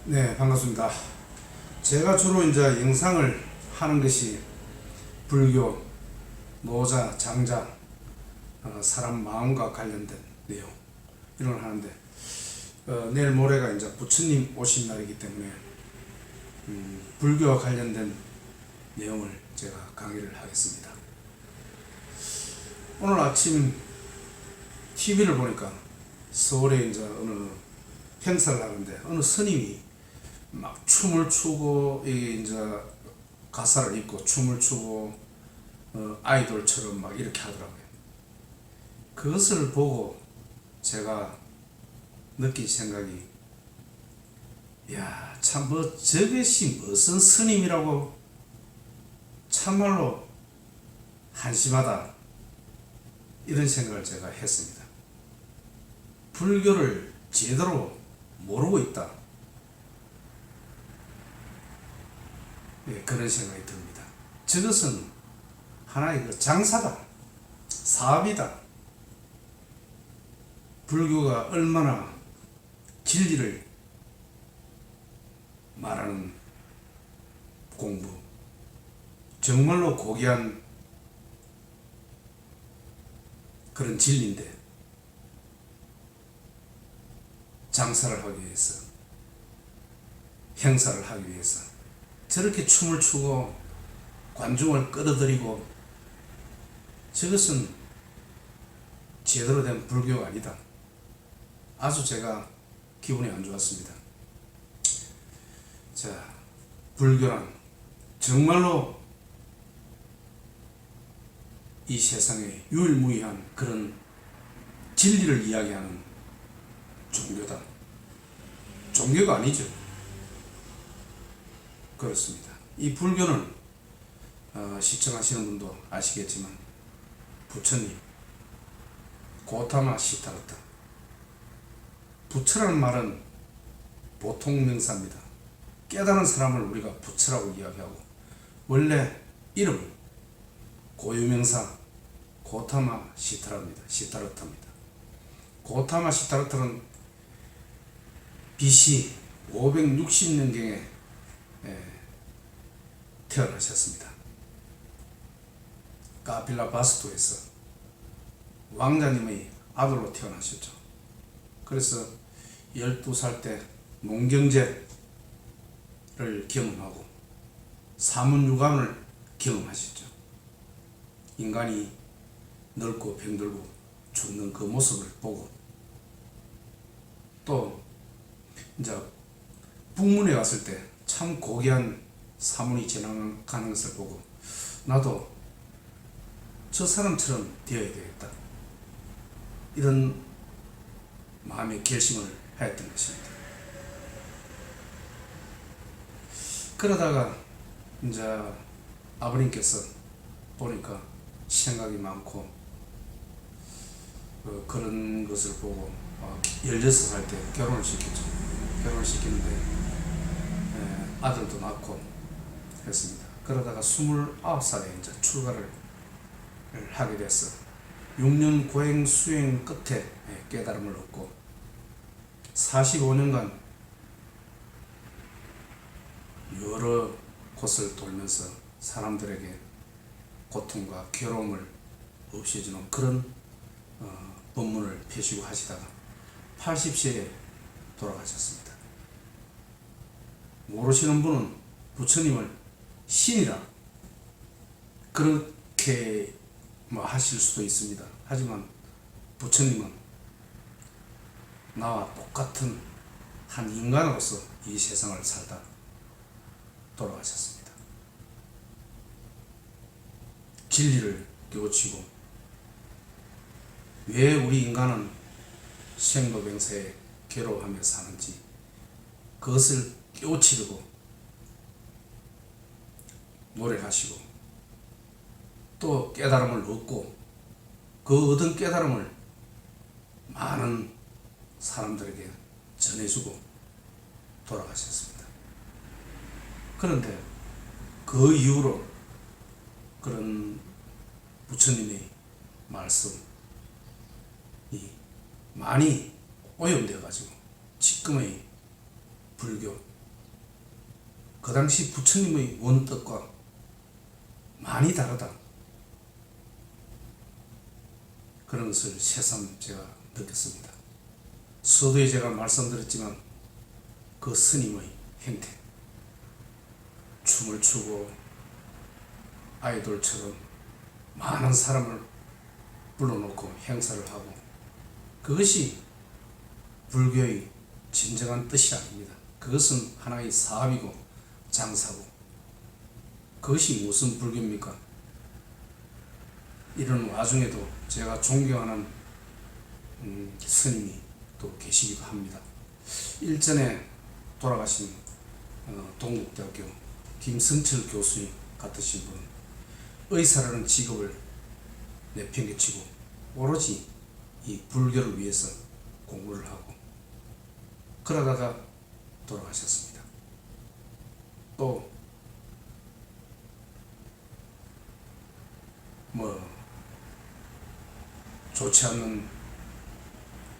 네, 반갑습니다. 제가 주로 이제 영상을 하는 것이 불교, 노자, 장자, 사람 마음과 관련된 내용 이런 걸 하는데 내일 모레가 이제 부처님 오신 날이기 때문에 불교와 관련된 내용을 제가 강의를 하겠습니다. 오늘 아침 TV를 보니까 서울에 이제 어느 행사를 하는데 어느 스님이 막 춤을 추고 이제 가사를 입고 춤을 추고 아이돌처럼 막 이렇게 하더라고요. 그것을 보고 제가 느낀 생각이, 야, 참 뭐 저것이 무슨 스님이라고 참말로 한심하다, 이런 생각을 제가 했습니다. 불교를 제대로 모르고 있다, 그런 생각이 듭니다. 저것은 하나의 그 장사다, 사업이다. 불교가 얼마나 진리를 말하는 공부, 정말로 고귀한 그런 진리인데, 장사를 하기 위해서, 행사를 하기 위해서 저렇게 춤을 추고 관중을 끌어들이고, 저것은 제대로 된 불교가 아니다. 아주 제가 기분이 안 좋았습니다. 자, 불교란 정말로 이 세상에 유일무이한 그런 진리를 이야기하는 종교다. 종교가 아니죠. 그렇습니다. 이 불교는 시청하시는 분도 아시겠지만 부처님, 고타마 시타르타. 부처라는 말은 보통 명사입니다. 깨달은 사람을 우리가 부처라고 이야기하고, 원래 이름은 고유명사 고타마 시타르타입니다. 고타마 시타르타는 BC 560년경에 태어나셨습니다. 카필라 바스토에서 왕자님의 아들로 태어나셨죠. 그래서 12살 때 농경제를 경험하고 사문유감을 경험하셨죠. 인간이 늙고 병들고 죽는 그 모습을 보고, 또 이제 북문에 왔을 때 참 고귀한 사문이 지나가는 것을 보고, 나도 저 사람처럼 되어야 되겠다, 이런 마음의 결심을 하였던 것입니다. 그러다가 이제 아버님께서 보니까 생각이 많고, 그런 것을 보고 16살 때 결혼을 시켰죠. 결혼을 시키는데 아들도 낳고 했습니다. 그러다가 29살에 이제 출가를 하게 됐어. 6년 고행 수행 끝에 깨달음을 얻고 45년간 여러 곳을 돌면서 사람들에게 고통과 괴로움을 없애주는 그런 법문을 펴시고 하시다가 80세에 돌아가셨습니다. 모르시는 분은 부처님을 신이라 그렇게 하실 수도 있습니다. 하지만 부처님은 나와 똑같은 한 인간으로서 이 세상을 살다 돌아가셨습니다. 진리를 깨우치고, 왜 우리 인간은 생로병사에 괴로워하며 사는지 그것을 깨우치려고 노력하시고, 또 깨달음을 얻고, 그 얻은 깨달음을 많은 사람들에게 전해주고 돌아가셨습니다. 그런데 그 이후로 그런 부처님의 말씀이 많이 오염되어 가지고 지금의 불교, 그 당시 부처님의 원뜻과 많이 다르다. 그런 것을 새삼 제가 느꼈습니다. 서두에 제가 말씀드렸지만 그 스님의 행태, 춤을 추고 아이돌처럼 많은 사람을 불러놓고 행사를 하고, 그것이 불교의 진정한 뜻이 아닙니다. 그것은 하나의 사업이고 장사고, 그것이 무슨 불교입니까? 이런 와중에도 제가 존경하는 스님이 또 계시기도 합니다. 일전에 돌아가신 동국대학교 김승철 교수님 같으신 분은 의사라는 직업을 내팽개치고 오로지 이 불교를 위해서 공부를 하고 그러다가 돌아가셨습니다. 또 좋지 않는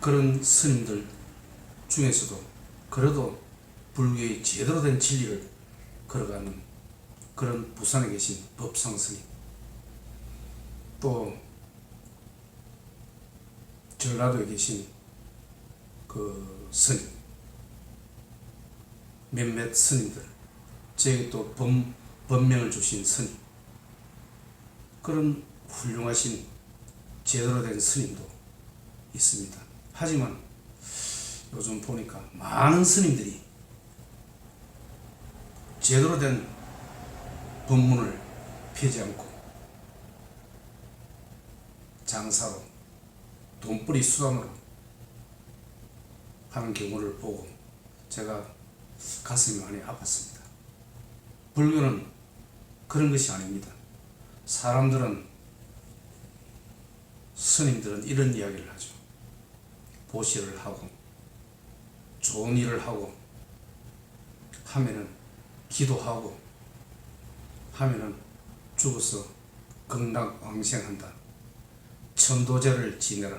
그런 스님들 중에서도 그래도 불교의 제대로 된 진리를 걸어가는 그런 부산에 계신 법상 스님, 또 전라도에 계신 그 스님, 몇몇 스님들, 제게 또 법명을 주신 스님, 그런 훌륭하신 제대로 된 스님도 있습니다. 하지만 요즘 보니까 많은 스님들이 제대로 된 법문을 펴지 않고 장사로, 돈벌이 수단으로 하는 경우를 보고 제가 가슴이 많이 아팠습니다. 불교는 그런 것이 아닙니다. 스님들은 이런 이야기를 하죠. 보시를 하고 좋은 일을 하고 하면은 기도하고 하면은 죽어서 극락왕생한다. 천도제를 지내라.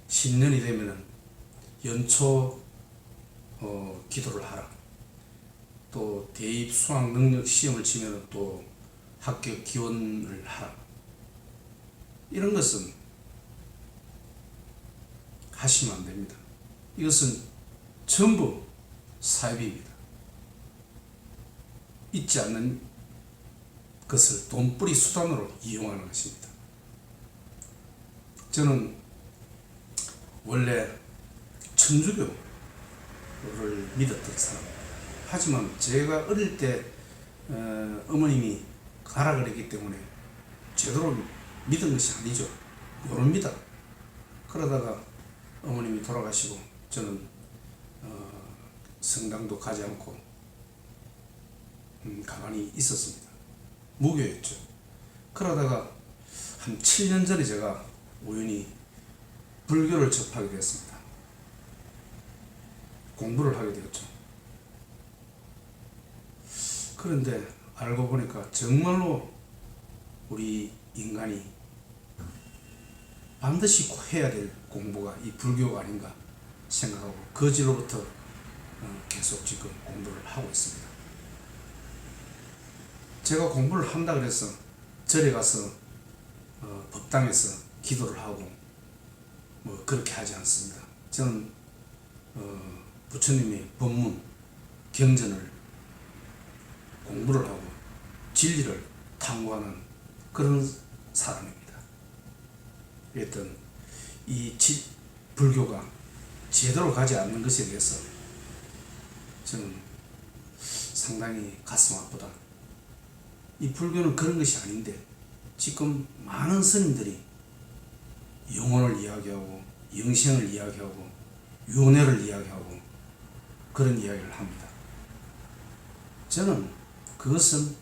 10년이 되면은 연초 기도를 하라. 또 대입 수학 능력 시험을 치면은 또 합격 기원을 하라. 이런 것은 하시면 안 됩니다. 이것은 전부 사입입니다. 있지 않는 것을 돈벌이 수단으로 이용하는 것입니다. 저는 원래 천주교를 믿었던 사람입니다. 하지만 제가 어릴 때 어머님이 가라 그랬기 때문에 제대로 믿은 것이 아니죠. 모릅니다. 그러다가 어머님이 돌아가시고 저는 성당도 가지 않고 가만히 있었습니다. 무교였죠. 그러다가 한 7년 전에 제가 우연히 불교를 접하게 되었습니다. 공부를 하게 되었죠. 그런데 알고 보니까 정말로 우리 인간이 반드시 해야 될 공부가 이 불교가 아닌가 생각하고 그 뒤로부터 계속 지금 공부를 하고 있습니다. 제가 공부를 한다 그래서 절에 가서 법당에서 기도를 하고 그렇게 하지 않습니다. 저는 부처님의 법문, 경전을 공부를 하고 진리를 탐구하는 그런 사람입니다. 어떤 이 불교가 제대로 가지 않는 것에 대해서 저는 상당히 가슴 아프다. 이 불교는 그런 것이 아닌데 지금 많은 스님들이 영혼을 이야기하고 영생을 이야기하고 윤회를 이야기하고 그런 이야기를 합니다. 저는 그것은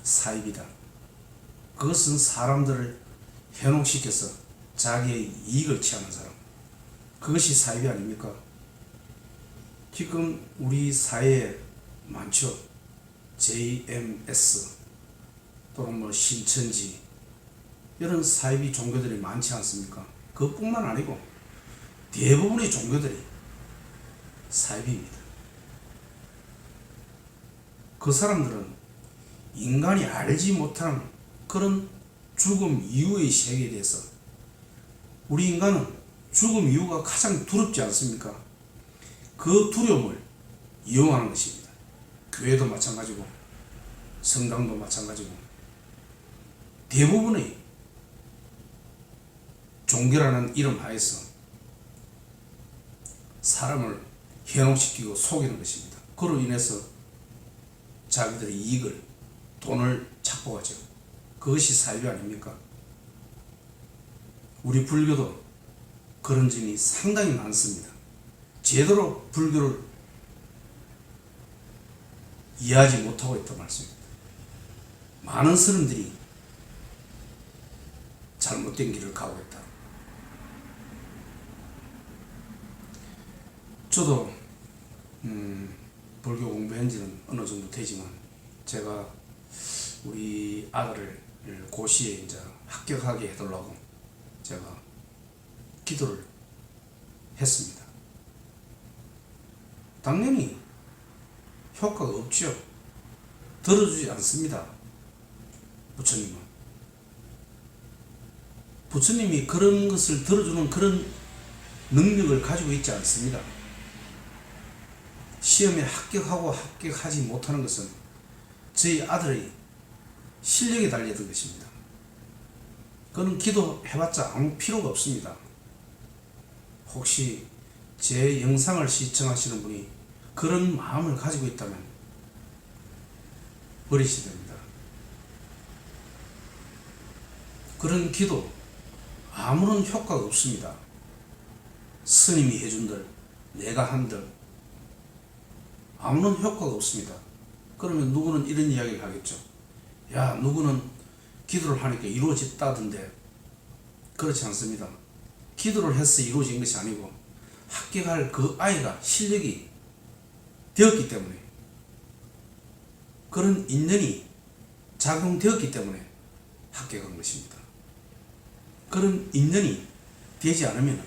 사입이다. 그것은 사람들을 현혹시켜서 자기의 이익을 취하는 사람, 그것이 사입이 아닙니까? 지금 우리 사회에 많죠. JMS 또는 신천지 이런 사이비 종교들이 많지 않습니까? 그것뿐만 아니고 대부분의 종교들이 사이비입니다. 그 사람들은 인간이 알지 못하는 그런 죽음 이후의 세계에 대해서, 우리 인간은 죽음 이후가 가장 두렵지 않습니까? 그 두려움을 이용하는 것입니다. 교회도 마찬가지고 성당도 마찬가지고 대부분의 종교라는 이름 하에서 사람을 현혹시키고 속이는 것입니다. 그로 인해서 자기들의 이익을, 돈을 착복하죠. 그것이 사유 아닙니까? 우리 불교도 그런 점이 상당히 많습니다. 제대로 불교를 이해하지 못하고 있단 말씀입니다. 많은 스님들이 잘못된 길을 가고 있다. 저도 불교 공부한 지는 어느 정도 되지만, 제가 우리 아들을 고시에 이제 합격하게 해달라고 제가 기도를 했습니다. 당연히 효과가 없죠. 들어주지 않습니다. 부처님은. 부처님이 그런 것을 들어주는 그런 능력을 가지고 있지 않습니다. 시험에 합격하고 합격하지 못하는 것은 저희 아들의 실력에 달려있던 것입니다. 그는 기도해봤자 아무 필요가 없습니다. 혹시 제 영상을 시청하시는 분이 그런 마음을 가지고 있다면 버리셔야 됩니다. 그런 기도 아무런 효과가 없습니다. 스님이 해준들, 내가 한들 아무런 효과가 없습니다. 그러면 누구는 이런 이야기를 하겠죠. 야, 누구는 기도를 하니까 이루어졌다던데. 그렇지 않습니다. 기도를 해서 이루어진 것이 아니고 합격할 그 아이가 실력이 되었기 때문에, 그런 인연이 작용되었기 때문에 합격한 것입니다. 그런 인연이 되지 않으면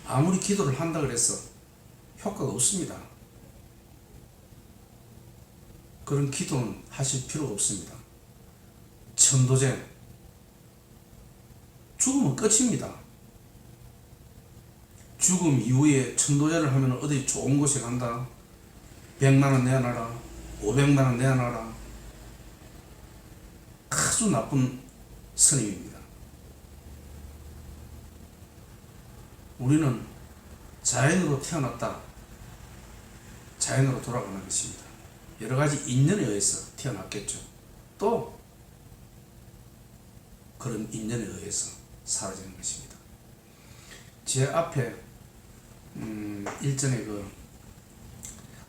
아무리 기도를 한다 그래서 효과가 없습니다. 그런 기도는 하실 필요가 없습니다. 천도제, 죽으면 끝입니다. 죽음 이후에 천도제를 하면 어디 좋은 곳에 간다, 100만원 내놔라, 500만원 내놔라, 아주 나쁜 스님입니다. 우리는 자연으로 태어났다, 자연으로 돌아가는 것입니다. 여러 가지 인연에 의해서 태어났겠죠. 또 그런 인연에 의해서 사라지는 것입니다. 제 앞에 일전에 그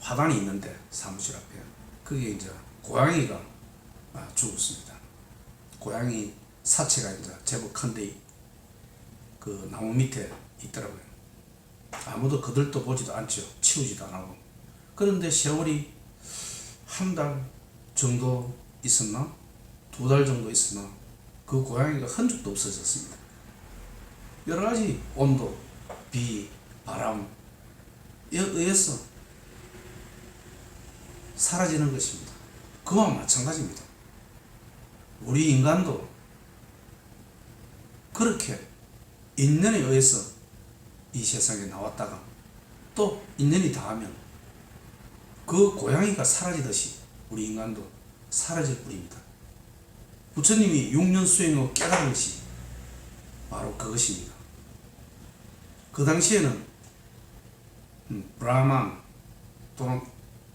화단이 있는데, 사무실 앞에, 그게 이제 고양이가 죽었습니다. 고양이 사체가 이제 제법 큰데 그 나무 밑에 있더라고요. 아무도 그들도 보지도 않죠. 치우지도 안 하고. 그런데 세월이 한 달 정도 있었나? 2달 정도 있었나? 그 고양이가 흔적도 없어졌습니다. 여러 가지 온도, 비, 바람에 의해서 사라지는 것입니다. 그와 마찬가지입니다. 우리 인간도 그렇게 인연에 의해서 이 세상에 나왔다가 또 인연이 닿으면 그 고양이가 사라지듯이 우리 인간도 사라질 뿐입니다. 부처님이 6년 수행으로 깨달은 것이 바로 그것입니다. 그 당시에는 브라만 또는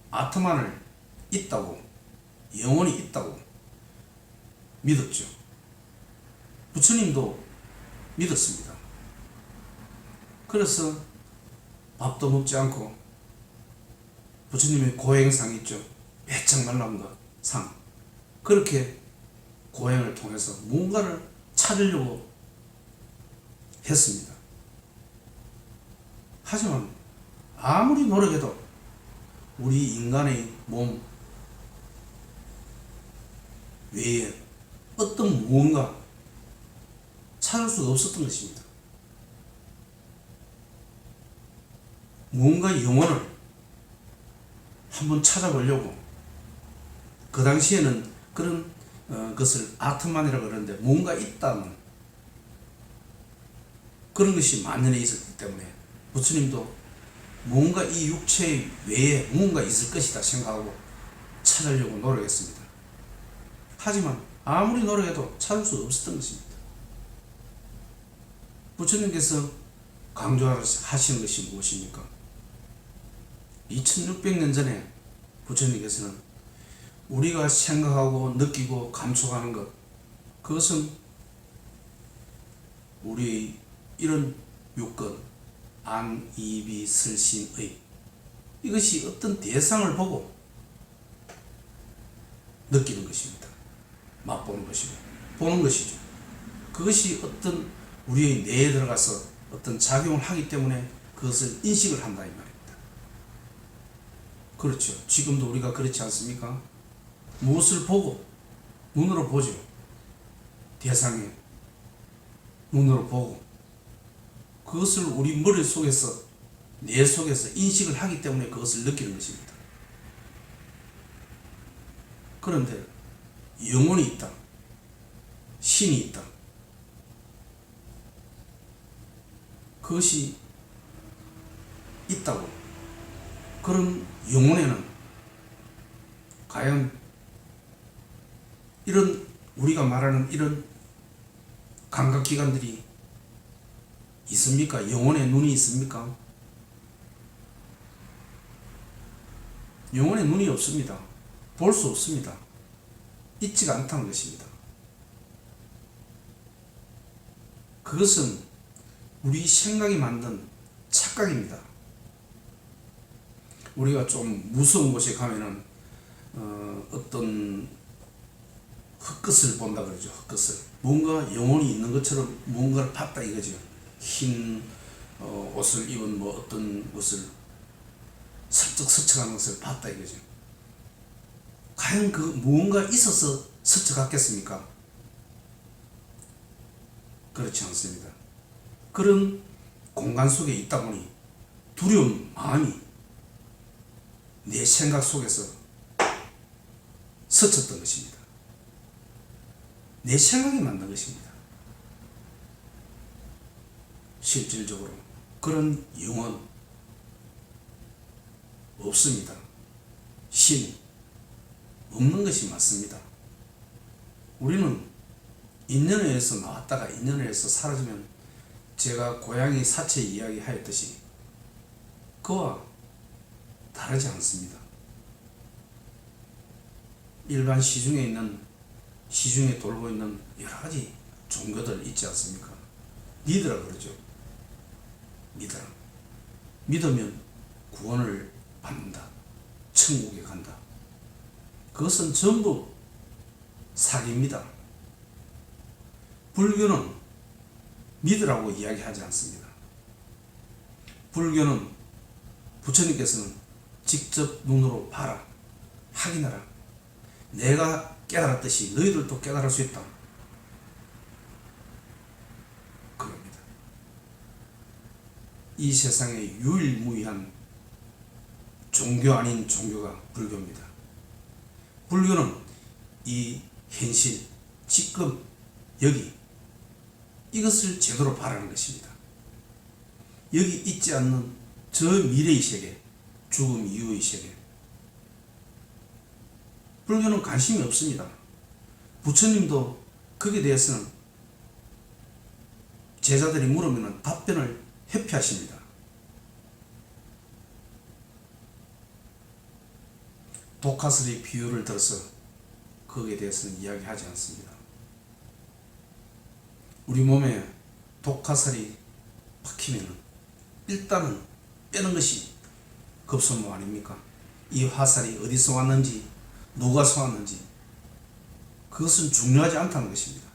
아트만을 있다고, 영혼이 있다고 믿었죠. 부처님도 믿었습니다. 그래서 밥도 먹지 않고, 부처님의 고행상 있죠. 매창 말라온 상. 그렇게 고행을 통해서 무언가를 찾으려고 했습니다. 하지만 아무리 노력해도 우리 인간의 몸 외에 어떤 무언가 찾을 수가 없었던 것입니다. 무언가 영혼을 한번 찾아보려고 그 당시에는 그런 것을 아트만이라고 그러는데 뭔가 있다는 그런 것이 만연해 있었기 때문에 부처님도 뭔가 이 육체 외에 뭔가 있을 것이다 생각하고 찾으려고 노력했습니다. 하지만 아무리 노력해도 찾을 수 없었던 것입니다. 부처님께서 강조하시는 것이 무엇입니까? 2600년 전에 부처님께서는 우리가 생각하고 느끼고 감촉하는 것, 그것은 우리의 이런 육건, 안, 이, 비, 슬, 신, 의, 이것이 어떤 대상을 보고 느끼는 것입니다. 맛보는 것이고 보는 것이죠. 그것이 어떤 우리의 뇌에 들어가서 어떤 작용을 하기 때문에 그것을 인식을 한다 이 말입니다. 그렇죠. 지금도 우리가 그렇지 않습니까? 무엇을 보고 눈으로 보죠. 대상에 눈으로 보고 그것을 우리 머릿속에서 뇌 속에서 인식을 하기 때문에 그것을 느끼는 것입니다. 그런데 영혼이 있다. 신이 있다. 그것이 있다고. 그런 영혼에는 과연 이런 우리가 말하는 이런 감각기관들이 있습니까? 영혼에 눈이 있습니까? 영혼에 눈이 없습니다. 볼 수 없습니다. 있지가 않다는 것입니다. 그것은 우리 생각이 만든 착각입니다. 우리가 좀 무서운 곳에 가면은 어떤 흙것을 본다 그러죠. 흙것을 뭔가 영혼이 있는 것처럼 뭔가를 봤다 이거죠. 흰 옷을 입은 뭐 어떤 것을 슬쩍 스쳐가는 것을 봤다 이거죠. 과연 그 무언가 있어서 스쳐갔겠습니까? 그렇지 않습니다. 그런 공간 속에 있다 보니 두려운 마음이 내 생각 속에서 스쳤던 것입니다. 내 생각이 만든 것입니다. 실질적으로 그런 영혼 없습니다. 신 없는 것이 맞습니다. 우리는 인연에 의해서 나왔다가 인연에 의해서 사라지면 제가 고양이 사체 이야기 하였듯이 그와 다르지 않습니다. 일반 시중에 돌고 있는 여러 가지 종교들 있지 않습니까? 믿으라 그러죠. 믿어라. 믿으면 구원을 받는다. 천국에 간다. 그것은 전부 사기입니다. 불교는 믿으라고 이야기하지 않습니다. 불교는 부처님께서는 직접 눈으로 봐라, 확인하라. 내가 깨달았듯이 너희들도 깨달을 수 있다. 그럽니다. 이 세상에 유일무이한 종교 아닌 종교가 불교입니다. 불교는 이 현실, 지금, 여기 이것을 제대로 바라는 것입니다. 여기 있지 않는 저 미래의 세계, 죽음 이후의 세계. 불교는 관심이 없습니다. 부처님도 거기에 대해서는 제자들이 물으면 답변을 회피하십니다. 독화살의 비유를 들어서 거기에 대해서는 이야기하지 않습니다. 우리 몸에 독화살이 박히면 일단은 빼는 것이 급선무 아닙니까? 이 화살이 어디서 왔는지 누가 쏘았는지 그것은 중요하지 않다는 것입니다.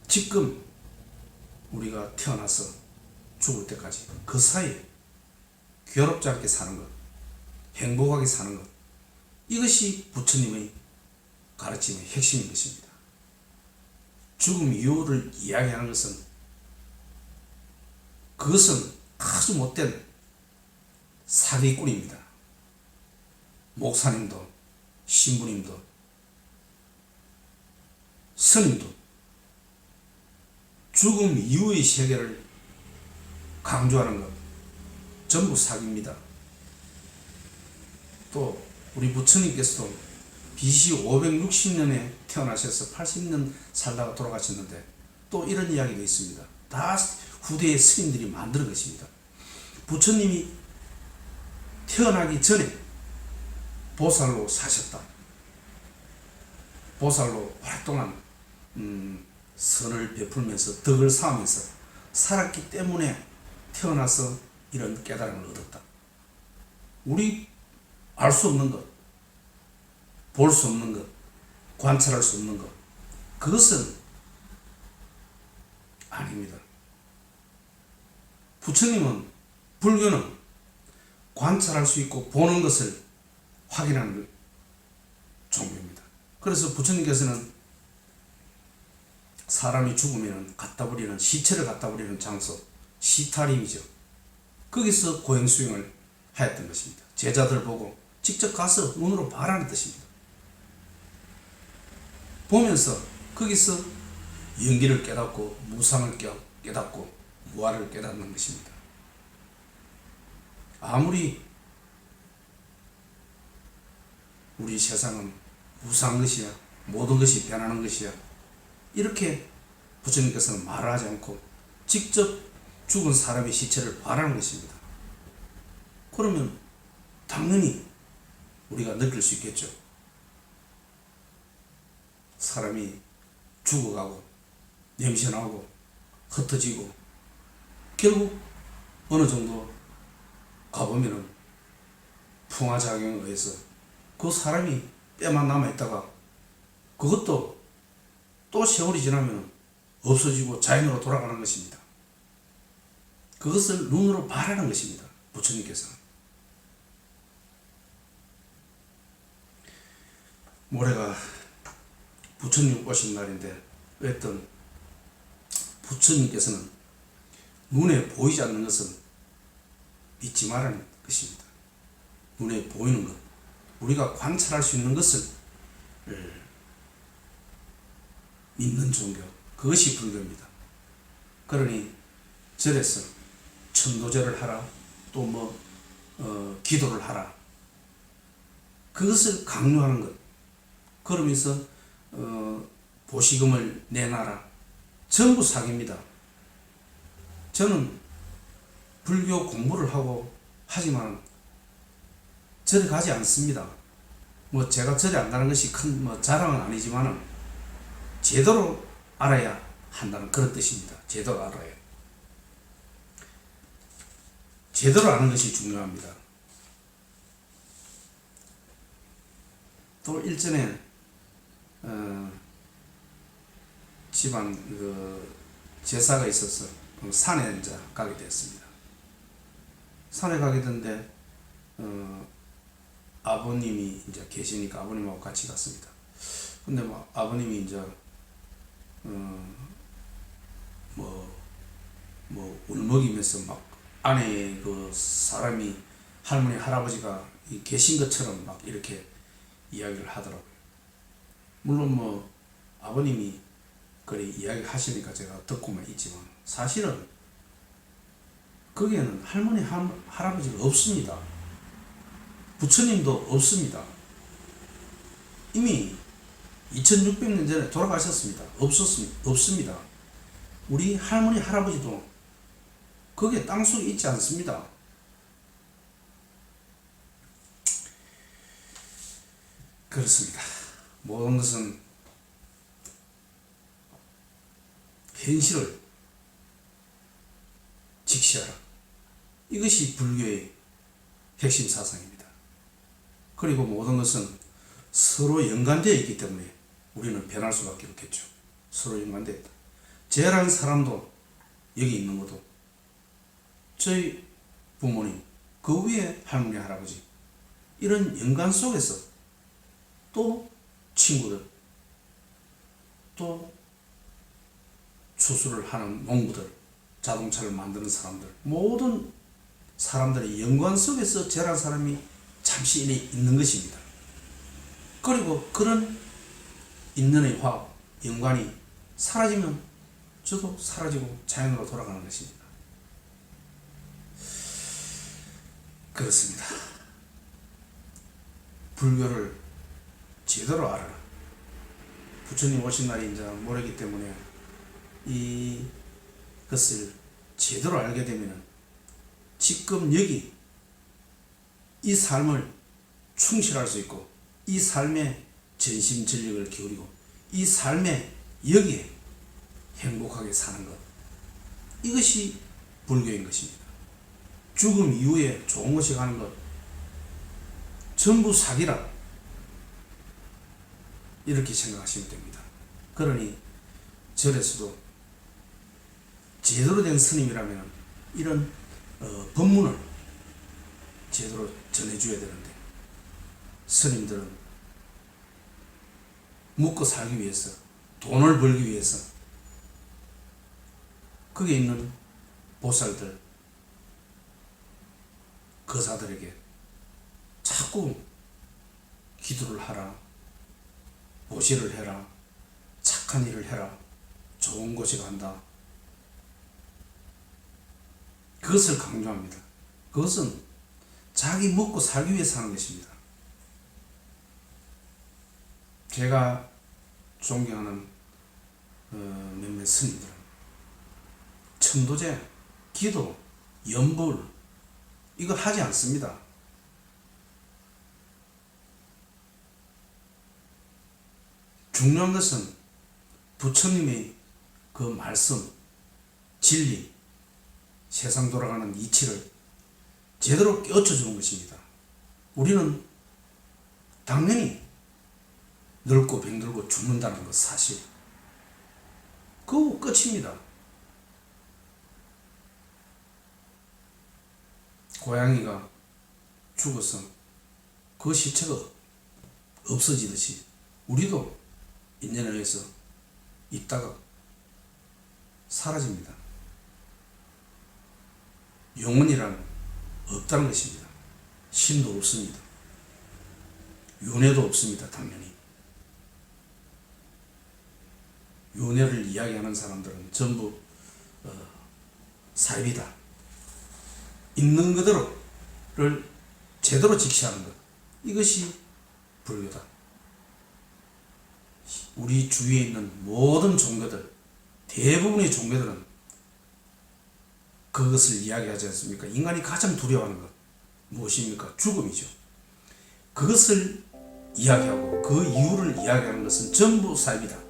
지금 우리가 태어나서 죽을 때까지 그 사이에 괴롭지 않게 사는 것, 행복하게 사는 것, 이것이 부처님의 가르침의 핵심인 것입니다. 죽음 이후를 이야기하는 것은 그것은 아주 못된 사기꾼입니다. 목사님도 신부님도 스님도 죽음 이후의 세계를 강조하는 것 전부 사기입니다. 또 우리 부처님께서도 BC 560년에 태어나셔서 80년 살다가 돌아가셨는데 또 이런 이야기가 있습니다. 다 후대의 스님들이 만드는 것입니다. 부처님이 태어나기 전에 보살로 사셨다. 보살로 오랫동안 선을 베풀면서 덕을 쌓으면서 살았기 때문에 태어나서 이런 깨달음을 얻었다. 우리 알 수 없는 것, 볼 수 없는 것, 관찰할 수 없는 것, 그것은 아닙니다. 부처님은, 불교는 관찰할 수 있고 보는 것을 확인하는 종교입니다. 그래서 부처님께서는 사람이 죽으면 갖다 버리는, 시체를 갖다 버리는 장소, 시타림이죠. 거기서 고행수행을 하였던 것입니다. 제자들 보고 직접 가서 눈으로 봐라는 뜻입니다. 보면서 거기서 연기를 깨닫고 무상을 깨닫고 무아를 깨닫는 것입니다. 아무리 우리 세상은 무상한 것이야, 모든 것이 변하는 것이야, 이렇게 부처님께서는 말을 하지 않고 직접 죽은 사람의 시체를 봐라는 것입니다. 그러면 당연히 우리가 느낄 수 있겠죠. 사람이 죽어가고 냄새나고 흩어지고 결국 어느 정도 가보면은 풍화작용에 의해서 그 사람이 뼈만 남아있다가 그것도 또 세월이 지나면 없어지고 자연으로 돌아가는 것입니다. 그것을 눈으로 바라는 것입니다. 부처님께서는. 모레가 부처님 오신 날인데 어떤 부처님께서는 눈에 보이지 않는 것은 믿지 말라는 것입니다. 눈에 보이는 것, 우리가 관찰할 수 있는 것을 믿는 종교, 그것이 불교입니다. 그러니 절에서 천도제를 하라, 또 기도를 하라, 그것을 강요하는 것, 그러면서 보시금을 내놔라, 전부 사기입니다. 저는 불교 공부를 하고 하지만 절에 가지 않습니다. 제가 절에 안 가는 것이 큰 자랑은 아니지만 제대로 알아야 한다는 그런 뜻입니다. 제대로 알아야. 제대로 아는 것이 중요합니다. 또 일전에 집안 제사가 있어서 산에 이제 가게 됐습니다. 산에 가게 됐는데 아버님이 이제 계시니까 아버님하고 같이 갔습니다. 근데 아버님이 이제 울먹이면서 막 안에 그 사람이 할머니 할아버지가 계신 것처럼 막 이렇게 이야기를 하더라고요. 물론 아버님이 그래 이야기 하시니까 제가 듣고만 있지만 사실은 거기에는 할머니 할아버지가 없습니다. 부처님도 없습니다. 이미 2600년 전에 돌아가셨습니다. 없습니다. 우리 할머니 할아버지도 거기에 땅속에 있지 않습니다. 그렇습니다. 모든 것은 현실을 직시하라. 이것이 불교의 핵심 사상입니다. 그리고 모든 것은 서로 연관되어 있기 때문에 우리는 변할 수밖에 없겠죠. 서로 연관되어 있다. 제라는 사람도 여기 있는 것도 저희 부모님, 그 위에 할머니 할아버지, 이런 연관 속에서 또 친구들, 또 수술을 하는 농부들, 자동차를 만드는 사람들, 모든 사람들의 연관 속에서 저런 사람이 잠시 있는 것입니다. 그리고 그런 인연의 화합, 연관이 사라지면 저도 사라지고 자연으로 돌아가는 것입니다. 그렇습니다. 불교를 제대로 알아라. 부처님 오신 날이 이제 모레기 때문에 이것을 제대로 알게 되면 지금 여기 이 삶을 충실할 수 있고 이 삶에 전심 전력을 기울이고 이 삶에 여기에 행복하게 사는 것, 이것이 불교인 것입니다. 죽음 이후에 좋은 것이 가는 것 전부 사기라, 이렇게 생각하시면 됩니다. 그러니 절에서도 제대로 된 스님이라면 이런 법문을 제대로 전해줘야 되는데, 스님들은 먹고 살기 위해서, 돈을 벌기 위해서 거기에 있는 보살들, 거사들에게 자꾸 기도를 하라, 보시를 해라, 착한 일을 해라, 좋은 곳에 간다, 그것을 강조합니다. 그것은 자기 먹고 살기 위해서 하는 것입니다. 제가 존경하는 몇몇 스님들은 천도제, 기도, 연불 이걸 하지 않습니다. 중요한 것은 부처님의 그 말씀, 진리, 세상 돌아가는 이치를 제대로 깨우쳐주는 것입니다. 우리는 당연히 늙고 병들고 죽는다는 것 사실, 그거 끝입니다. 고양이가 죽어서 그 시체가 없어지듯이 우리도 인연에 의해서 있다가 사라집니다. 영혼이란 없다는 것입니다. 신도 없습니다. 윤회도 없습니다. 당연히. 윤회를 이야기하는 사람들은 전부 사입이다. 있는 그대로를 제대로 직시하는 것, 이것이 불교다. 우리 주위에 있는 모든 종교들, 대부분의 종교들은 그것을 이야기하지 않습니까? 인간이 가장 두려워하는 것 무엇입니까? 죽음이죠. 그것을 이야기하고 그 이유를 이야기하는 것은 전부 사입이다.